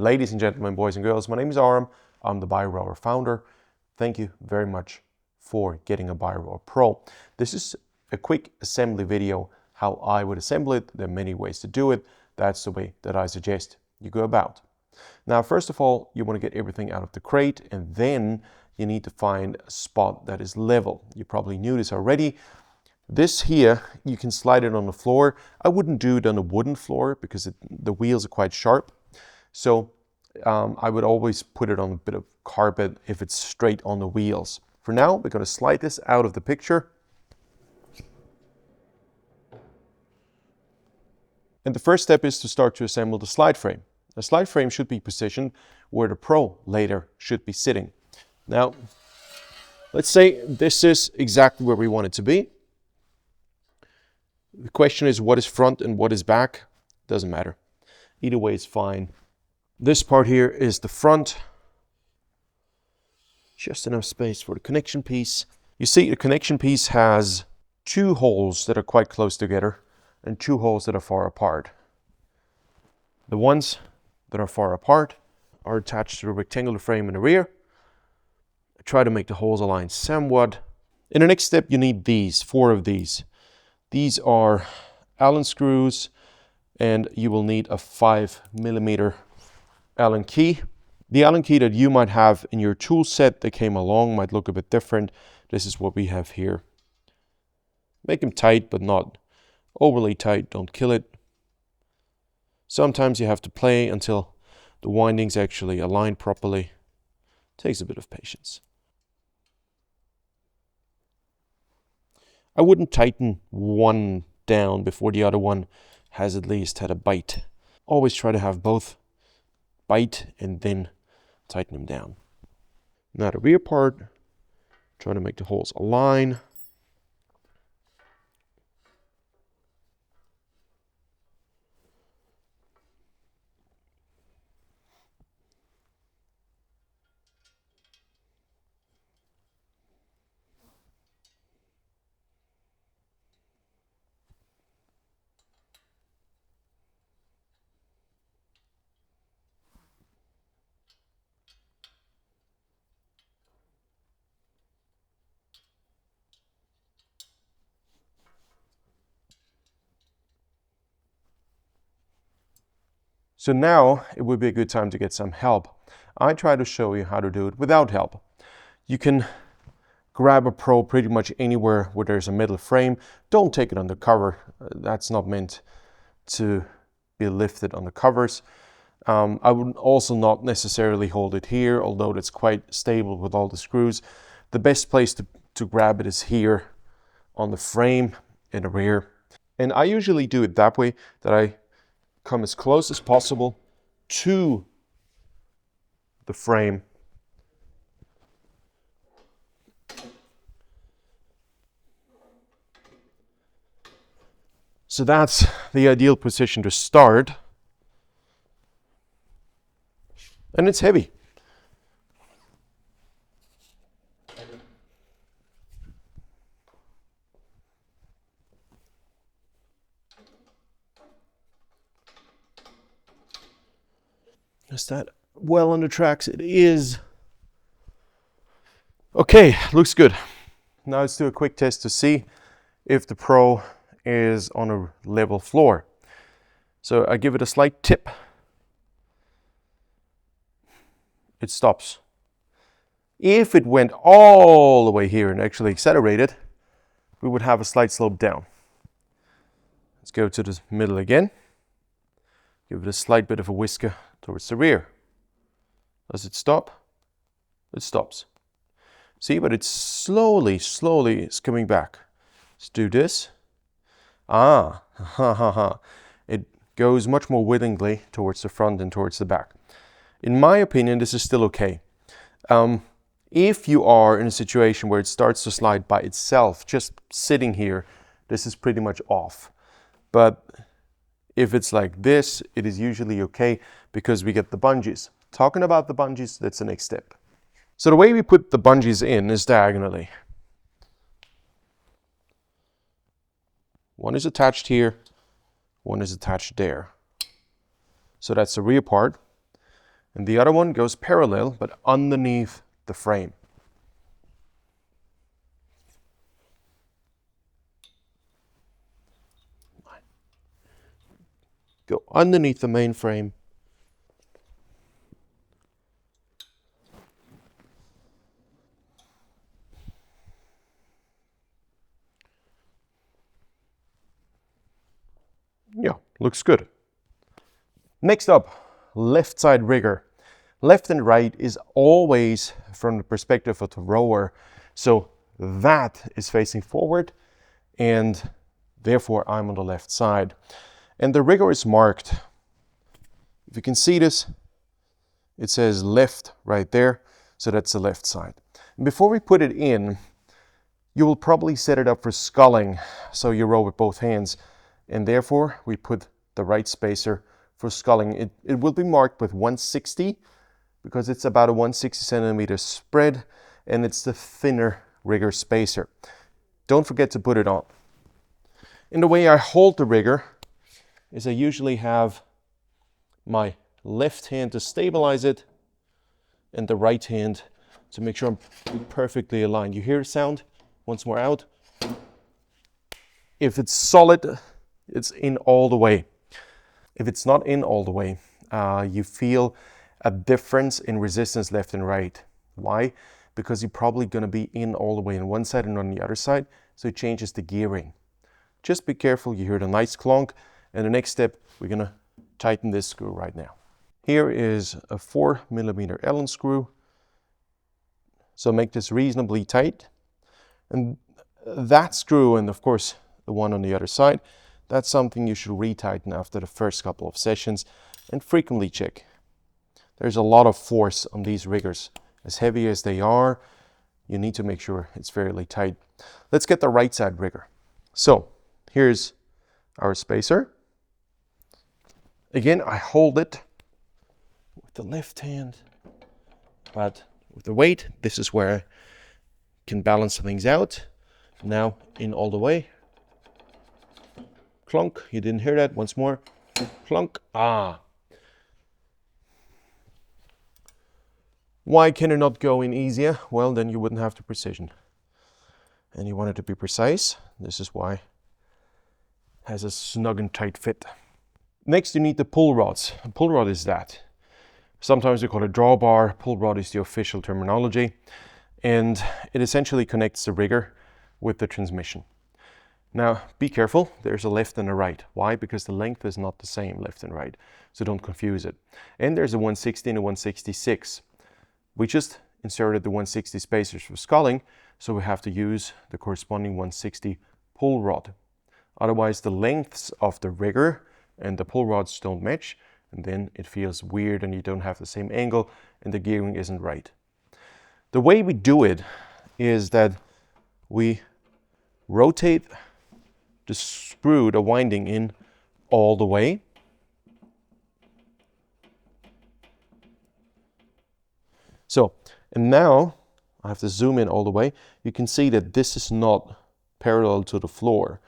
Ladies and gentlemen, boys and girls, my name is Aram. I'm the BIOROWER founder. Thank you very much for getting a BIOROWER Pro. This is a quick assembly video, how I would assemble it. There are many ways to do it. That's the way that I suggest you go about. Now, first of all, you want to get everything out of the crate, and then you need to find a spot that is level. You probably knew this already. This here, you can slide it on the floor. I wouldn't do it on a wooden floor because the wheels are quite sharp. So I would always put it on a bit of carpet if it's straight on the wheels. For now, we're going to slide this out of the picture. And the first step is to start to assemble the slide frame. The slide frame should be positioned where the Pro later should be sitting. Now, let's say this is exactly where we want it to be. The question is, what is front and what is back? Doesn't matter. Either way is fine. This part here is the front. Just enough space for the connection piece. You see, the connection piece has two holes that are quite close together and two holes that are far apart. The ones that are far apart are attached to the rectangular frame in the rear. I try to make the holes align somewhat. In the next step, you need four of these. These are Allen screws, and you will need a 5mm Allen key. The Allen key that you might have in your tool set that came along might look a bit different. This is what we have here. Make them tight, but not overly tight. Don't kill it. Sometimes you have to play until the windings actually align properly. Takes a bit of patience. I wouldn't tighten one down before the other one has at least had a bite. Always try to have both bite and then tighten them down. Now the rear part, try to make the holes align. So now it would be a good time to get some help. I try to show you how to do it without help. You can grab a Pro pretty much anywhere where there's a metal frame. Don't take it on the cover. That's not meant to be lifted on the covers. I would also not necessarily hold it here, although it's quite stable with all the screws. The best place to grab it is here on the frame in the rear. And I usually do it that way, that I come as close as possible to the frame. So that's the ideal position to start. And it's heavy. Is that well on the tracks? It is. Okay, looks good. Now let's do a quick test to see if the Pro is on a level floor. So I give it a slight tip. It stops. If it went all the way here and actually accelerated, we would have a slight slope down. Let's go to the middle again. Give it a slight bit of a whisker towards the rear. Does it stop? It stops. See, but it's slowly is coming back. Let's do this. It goes much more willingly towards the front and towards the back. In my opinion, this is still okay. If you are in a situation where it starts to slide by itself, just sitting here, this is pretty much off. But if it's like this, it is usually okay because we get the bungees. Talking about the bungees, that's the next step. So the way we put the bungees in is diagonally. One is attached here, one is attached there. So that's the rear part. And the other one goes parallel, but underneath the frame. Go underneath the main frame. Yeah, looks good. Next up, left side rigger. Left and right is always from the perspective of the rower. So that is facing forward and therefore I'm on the left side. And the rigger is marked. If you can see this, it says left right there. So that's the left side. And before we put it in, you will probably set it up for sculling. So you row with both hands. And therefore we put the right spacer for sculling. It will be marked with 160 because it's about a 160 centimeter spread and it's the thinner rigger spacer. Don't forget to put it on. And the way I hold the rigger is I usually have my left hand to stabilize it and the right hand to make sure I'm perfectly aligned. You hear the sound? Once more out. If it's solid, it's in all the way. If it's not in all the way, you feel a difference in resistance left and right. Why? Because you're probably going to be in all the way on one side and on the other side, so it changes the gearing. Just be careful, you hear the nice clonk, and the next step, we're going to tighten this screw right now. Here is a 4mm Allen screw, so make this reasonably tight. And that screw, and of course the one on the other side, that's something you should retighten after the first couple of sessions and frequently check. There's a lot of force on these riggers. As heavy as they are, you need to make sure it's fairly tight. Let's get the right side rigger. So here's our spacer. Again, I hold it with the left hand, but with the weight, this is where I can balance things out. Now in all the way. Clunk, you didn't hear that, once more. Clunk, ah. Why can it not go in easier? Well, then you wouldn't have the precision. And you want it to be precise. This is why it has a snug and tight fit. Next, you need the pull rods. A pull rod is that. Sometimes we call it drawbar. Pull rod is the official terminology. And it essentially connects the rigger with the transmission. Now, be careful. There's a left and a right. Why? Because the length is not the same, left and right. So don't confuse it. And there's a 160 and a 166. We just inserted the 160 spacers for sculling, so we have to use the corresponding 160 pull rod. Otherwise, the lengths of the rigger and the pull rods don't match, and then it feels weird and you don't have the same angle and the gearing isn't right. The way we do it is that we rotate the screw, the winding in all the way. So, and now I have to zoom in all the way. You can see that this is not parallel to the floor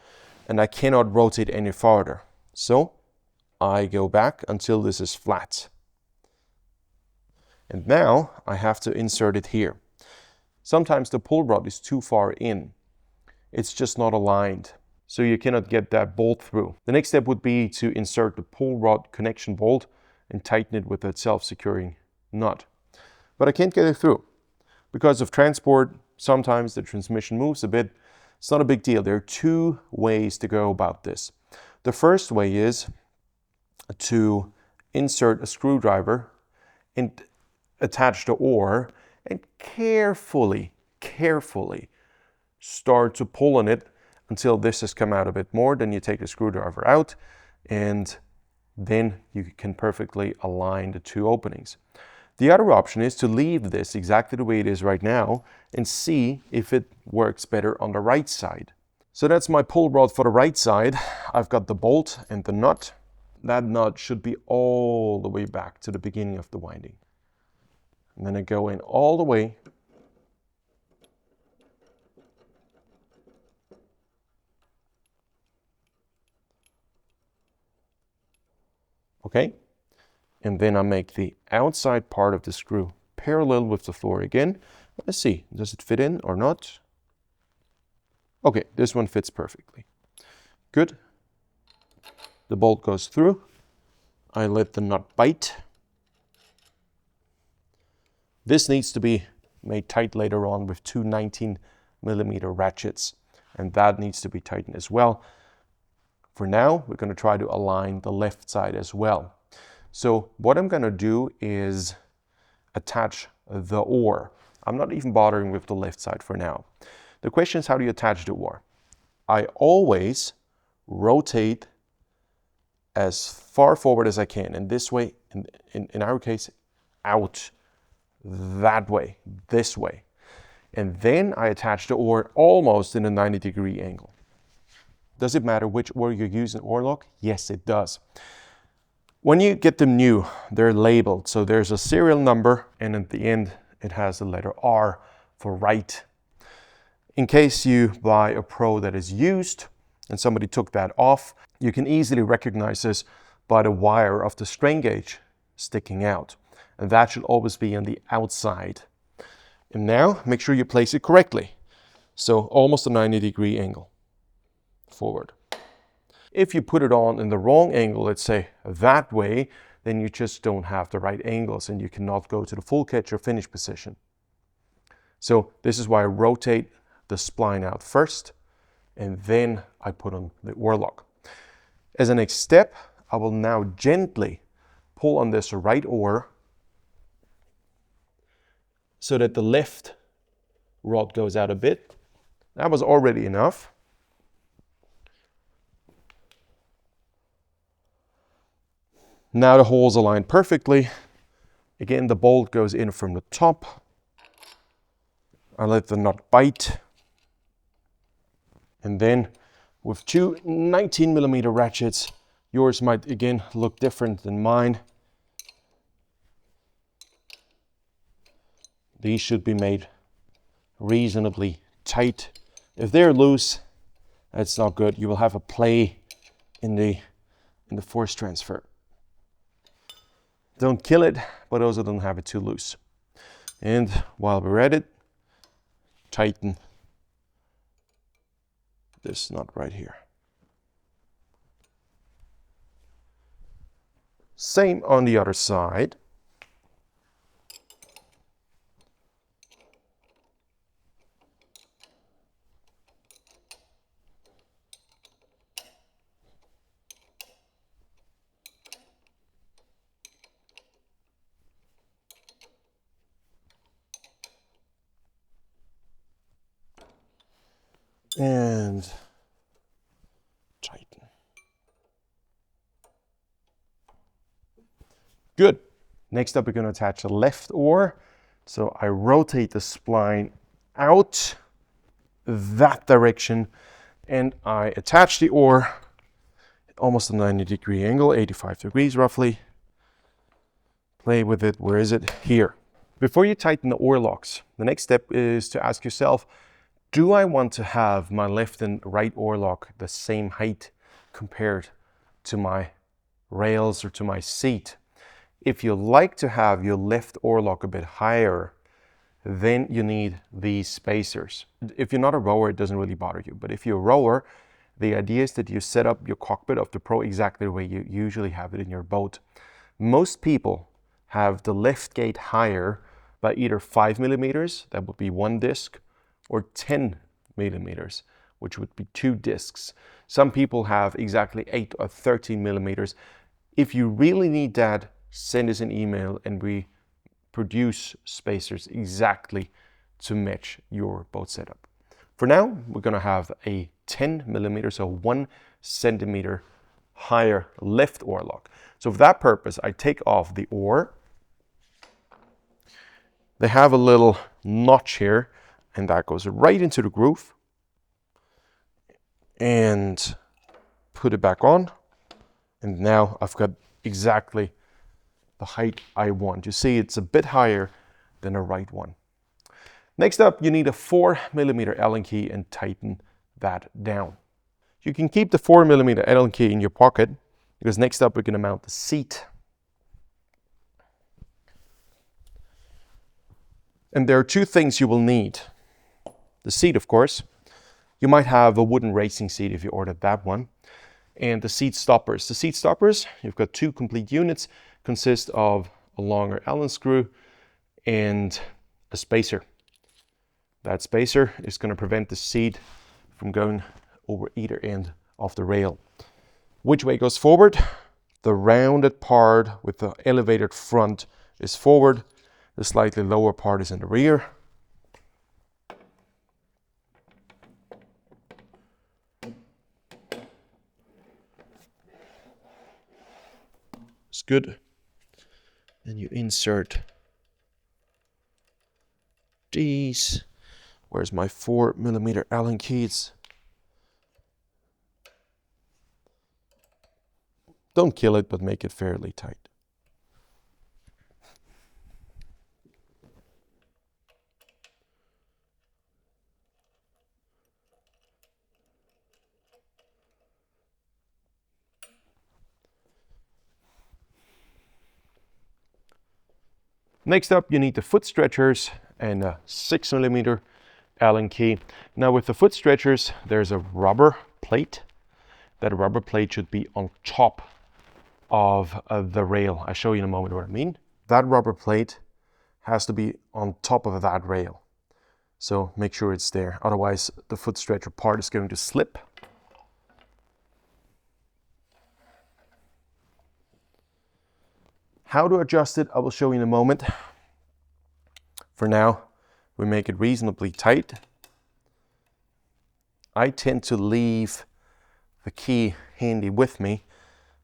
and I cannot rotate any farther. So I go back until this is flat. And now I have to insert it here. Sometimes the pull rod is too far in. It's just not aligned. So you cannot get that bolt through. The next step would be to insert the pull rod connection bolt and tighten it with that self-securing nut. But I can't get it through. Because of transport, sometimes the transmission moves a bit. It's not a big deal. There are two ways to go about this. The first way is to insert a screwdriver and attach the oar and carefully start to pull on it until this has come out a bit more. Then you take the screwdriver out and then you can perfectly align the two openings. The other option is to leave this exactly the way it is right now and see if it works better on the right side. So that's my pull rod for the right side. I've got the bolt and the nut. That nut should be all the way back to the beginning of the winding. And then I go in all the way. Okay, And then I make the outside part of the screw parallel with the floor again. Let's see, does it fit in or not? Okay, this one fits perfectly. Good. The bolt goes through. I let the nut bite. This needs to be made tight later on with two 19mm ratchets, and that needs to be tightened as well. For now, we're going to try to align the left side as well. So what I'm going to do is attach the oar. I'm not even bothering with the left side for now. The question is, how do you attach the oar? I always rotate as far forward as I can, and this way, in our case, out, that way, this way. And then I attach the oar almost in a 90-degree angle. Does it matter which oar you use in orlock? Yes, it does. When you get them new, they're labeled. So there's a serial number, and at the end, it has the letter R for right. In case you buy a Pro that is used and somebody took that off, you can easily recognize this by the wire of the strain gauge sticking out. And that should always be on the outside. And now make sure you place it correctly. So almost a 90-degree angle forward. If you put it on in the wrong angle, let's say that way, then you just don't have the right angles and you cannot go to the full catch or finish position. So this is why I rotate the spline out first, and then I put on the oarlock. As a next step, I will now gently pull on this right oar so that the left rod goes out a bit. That was already enough. Now the holes align perfectly. Again, the bolt goes in from the top. I let the nut bite. And then with two 19mm ratchets, yours might again look different than mine. These should be made reasonably tight. If they're loose, that's not good. You will have a play in the force transfer. Don't kill it, but also don't have it too loose. And while we're at it, tighten this nut right here. Same on the other side. And tighten. Good. Next up, we're going to attach the left oar. So I rotate the spline out that direction, and I attach the oar almost a 90-degree angle, 85 degrees roughly. Play with it. Where is it? Here. Before you tighten the oar locks, the next step is to ask yourself, do I want to have my left and right oarlock the same height compared to my rails or to my seat? If you like to have your left oarlock a bit higher, then you need these spacers. If you're not a rower, it doesn't really bother you. But if you're a rower, the idea is that you set up your cockpit of the Pro exactly the way you usually have it in your boat. Most people have the left gate higher by either 5mm, that would be one disc, or 10mm, which would be two discs. Some people have exactly 8 or 13mm. If you really need that, send us an email and we produce spacers exactly to match your boat setup. For now, we're going to have a 10mm, so 1 centimeter higher left oarlock. So for that purpose, I take off the oar. They have a little notch here, and that goes right into the groove. And put it back on. And now I've got exactly the height I want. You see, it's a bit higher than a right one. Next up, you need a 4mm Allen key and tighten that down. You can keep the 4mm Allen key in your pocket, because next up we're going to mount the seat. And there are two things you will need. The seat, of course. You might have a wooden racing seat if you ordered that one. And the seat stoppers. The seat stoppers, you've got two complete units, consist of a longer Allen screw and a spacer. That spacer is going to prevent the seat from going over either end of the rail. Which way goes forward? The rounded part with the elevated front is forward. The slightly lower part is in the rear. It's good. Then you insert these. Where's my 4mm Allen keys? Don't kill it, but make it fairly tight. Next up, you need the foot stretchers and a 6mm Allen key. Now with the foot stretchers, there's a rubber plate. That rubber plate should be on top of the rail. I'll show you in a moment what I mean. That rubber plate has to be on top of that rail. So make sure it's there. Otherwise, the foot stretcher part is going to slip. How to adjust it, I will show you in a moment. For now, we make it reasonably tight. I tend to leave the key handy with me.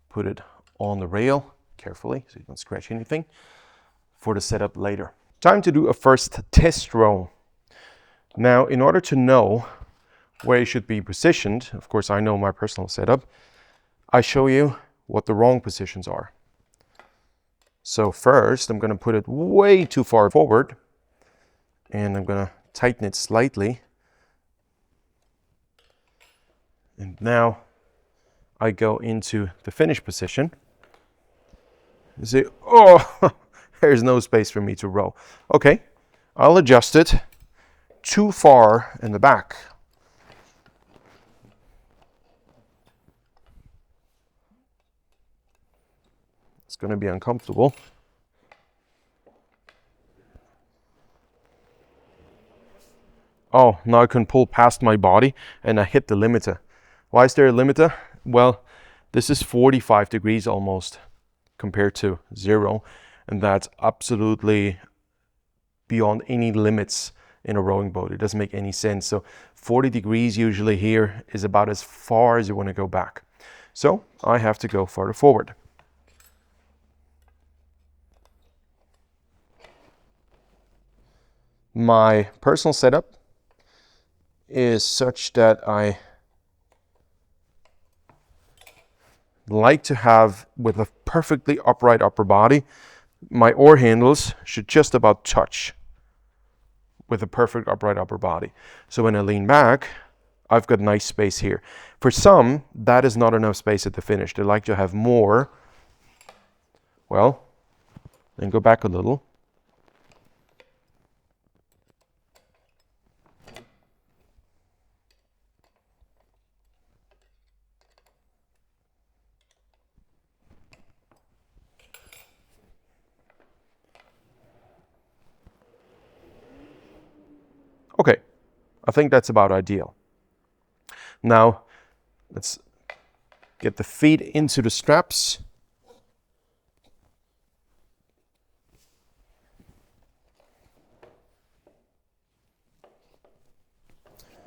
Put it on the rail carefully so you don't scratch anything for the setup later. Time to do a first test row. Now, in order to know where you should be positioned, of course I know my personal setup, I show you what the wrong positions are. So first, I'm going to put it way too far forward, and I'm going to tighten it slightly. And now I go into the finish position. You see, oh, there's no space for me to row. Okay, I'll adjust it too far in the back. It's going to be uncomfortable. Oh, now I can pull past my body and I hit the limiter. Why is there a limiter? Well, this is 45 degrees almost compared to 0. And that's absolutely beyond any limits in a rowing boat. It doesn't make any sense. So 40 degrees usually here is about as far as you want to go back. So I have to go farther forward. My personal setup is such that I like to have, with a perfectly upright upper body, my oar handles should just about touch with a perfect upright upper body. So when I lean back, I've got nice space here. For some, that is not enough space at the finish. They like to have more. Well, then go back a little. Okay, I think that's about ideal. Now, let's get the feet into the straps.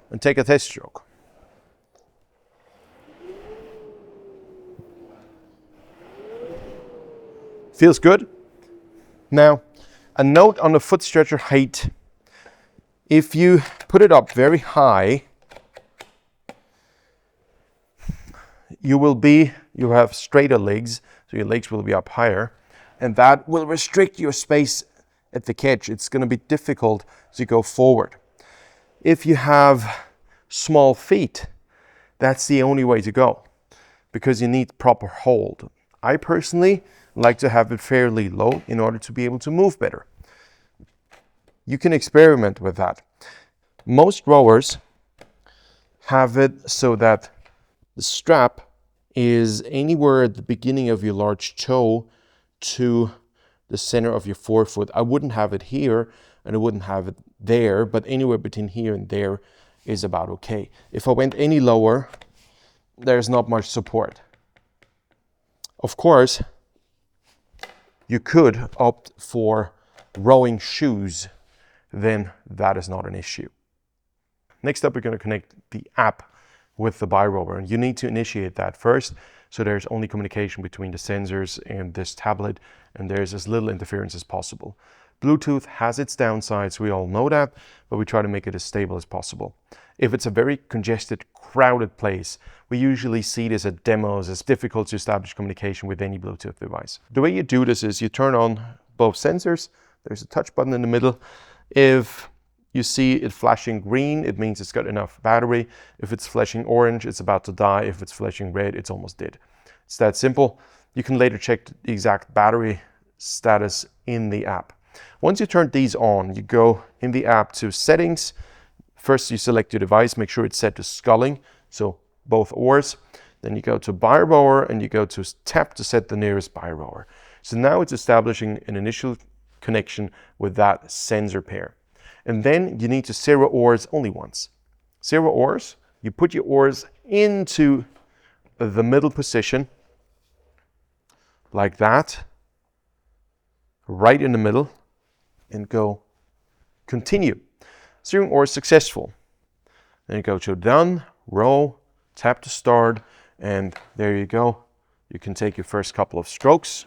And take a test stroke. Feels good. Now, a note on the foot stretcher height. If you put it up very high, you have straighter legs, so your legs will be up higher, and that will restrict your space at the catch. It's going to be difficult to go forward. If you have small feet, that's the only way to go, because you need proper hold. I personally like to have it fairly low in order to be able to move better. You can experiment with that. Most rowers have it so that the strap is anywhere at the beginning of your large toe to the center of your forefoot. I wouldn't have it here and I wouldn't have it there, but anywhere between here and there is about okay. If I went any lower, there's not much support. Of course, you could opt for rowing shoes, then that is not an issue. Next up, we're going to connect the app with the BIOROWER, and you need to initiate that first, so there's only communication between the sensors and this tablet, and there's as little interference as possible. Bluetooth has its downsides, we all know that, but we try to make it as stable as possible. If it's a very congested, crowded place, we usually see this at demos as difficult to establish communication with any Bluetooth device. The way you do this is you turn on both sensors. There's a touch button in the middle. If you see it flashing green, it means it's got enough battery. If it's flashing orange, it's about to die. If it's flashing red, it's almost dead. It's that simple. You can later check the exact battery status in the app. Once you turn these on, you go in the app to settings. First, you select your device, make sure it's set to sculling, so both oars. Then you go to BIOROWER and you go to tap to set the nearest BIOROWER. So now it's establishing an initial connection with that sensor pair. And then you need to zero oars only once. Zero oars, you put your oars into the middle position, like that, right in the middle, and go continue. Steering oars successful. Then you go to done, row, tap to start, and there you go. You can take your first couple of strokes.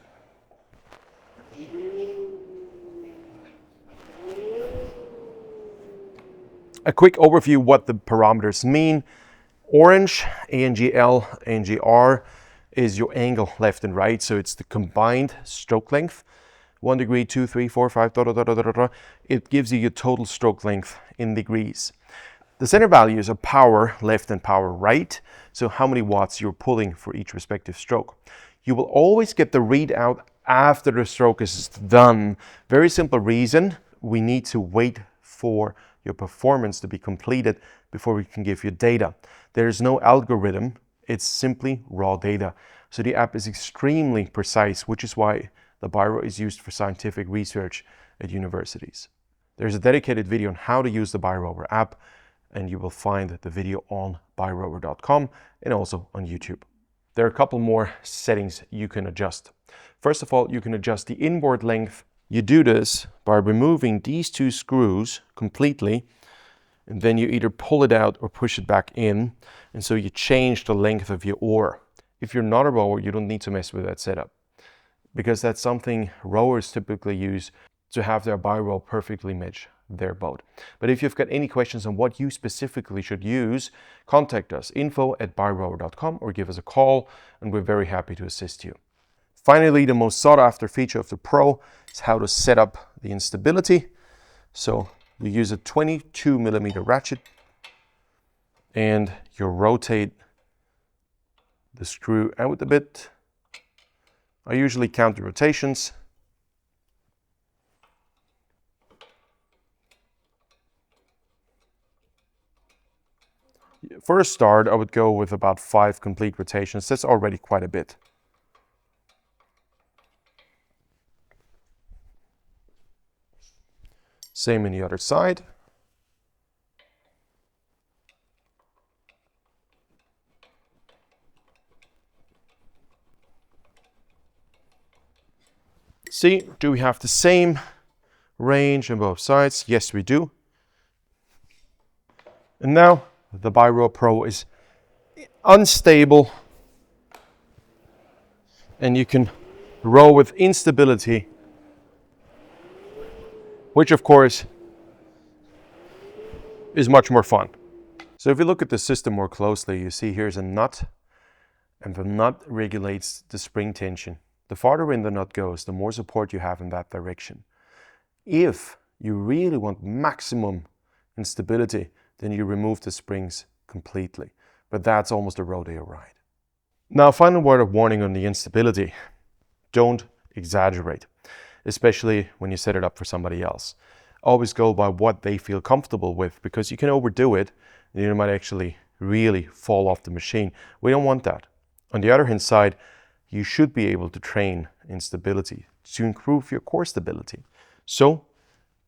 A quick overview what the parameters mean. Orange, ANGL, ANGR is your angle left and right, so it's the combined stroke length. 1 degree, 2, 3, 4, 5, it gives you your total stroke length in degrees. The center values are power left and power right, so how many watts you're pulling for each respective stroke. You will always get the readout after the stroke is done. Very simple reason, we need to wait for your performance to be completed before we can give you data. There is no algorithm, it's simply raw data. So the app is extremely precise, which is why the BIOROWER is used for scientific research at universities. There's a dedicated video on how to use the BIOROWER app, and you will find the video on biorower.com and also on YouTube. There are a couple more settings you can adjust. First of all, you can adjust the inboard length. You do this by removing these two screws completely, and then you either pull it out or push it back in, and so you change the length of your oar. If you're not a rower, you don't need to mess with that setup, because that's something rowers typically use to have their BIOROWER perfectly match their boat. But if you've got any questions on what you specifically should use, contact us, info@biorower.com, or give us a call, and we're very happy to assist you. Finally, the most sought after feature of the Pro is how to set up the instability. So you use a 22mm ratchet and you rotate the screw out a bit. I usually count the rotations. For a start, I would go with about 5 complete rotations. That's already quite a bit. Same in the other side. See, do we have the same range on both sides? Yes, we do. And now the BIOROWER Pro is unstable, and you can row with instability, which of course is much more fun. So if you look at the system more closely, you see here's a nut, and the nut regulates the spring tension. The farther in the nut goes, the more support you have in that direction. If you really want maximum instability, then you remove the springs completely. But that's almost a rodeo ride. Now, final word of warning on the instability. Don't exaggerate, especially when you set it up for somebody else. always go by what they feel comfortable with, because you can overdo it and you might actually really fall off the machine. We don't want that. On the other hand side, you should be able to train instability to improve your core stability. So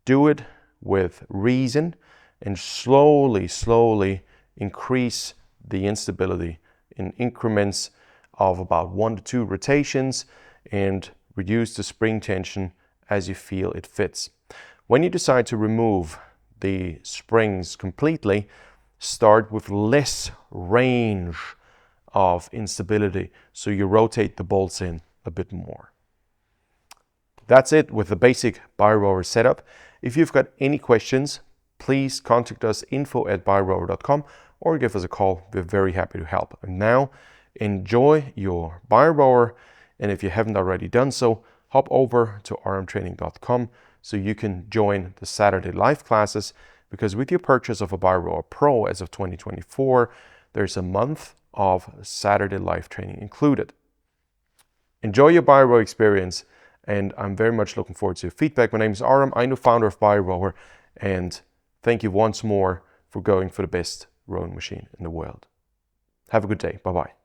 do it with reason and slowly increase the instability in increments of about 1 to 2 rotations, and reduce the spring tension as you feel it fits. When you decide to remove the springs completely, start with less range of instability, so you rotate the bolts in a bit more. That's it with the basic BIOROWER setup. If you've got any questions, please contact us info@biorower.com or give us a call. We're very happy to help. And now, enjoy your BIOROWER, and if you haven't already done so, hop over to rmtraining.com so you can join the Saturday live classes, because with your purchase of a BIOROWER Pro as of 2024, there's a month of Saturday live training included. Enjoy your BIOROWER experience, and I'm very much looking forward to your feedback. My name is Aram, I'm the founder of BIOROWER, and thank you once more for going for the best rowing machine in the world. Have a good day. Bye-bye.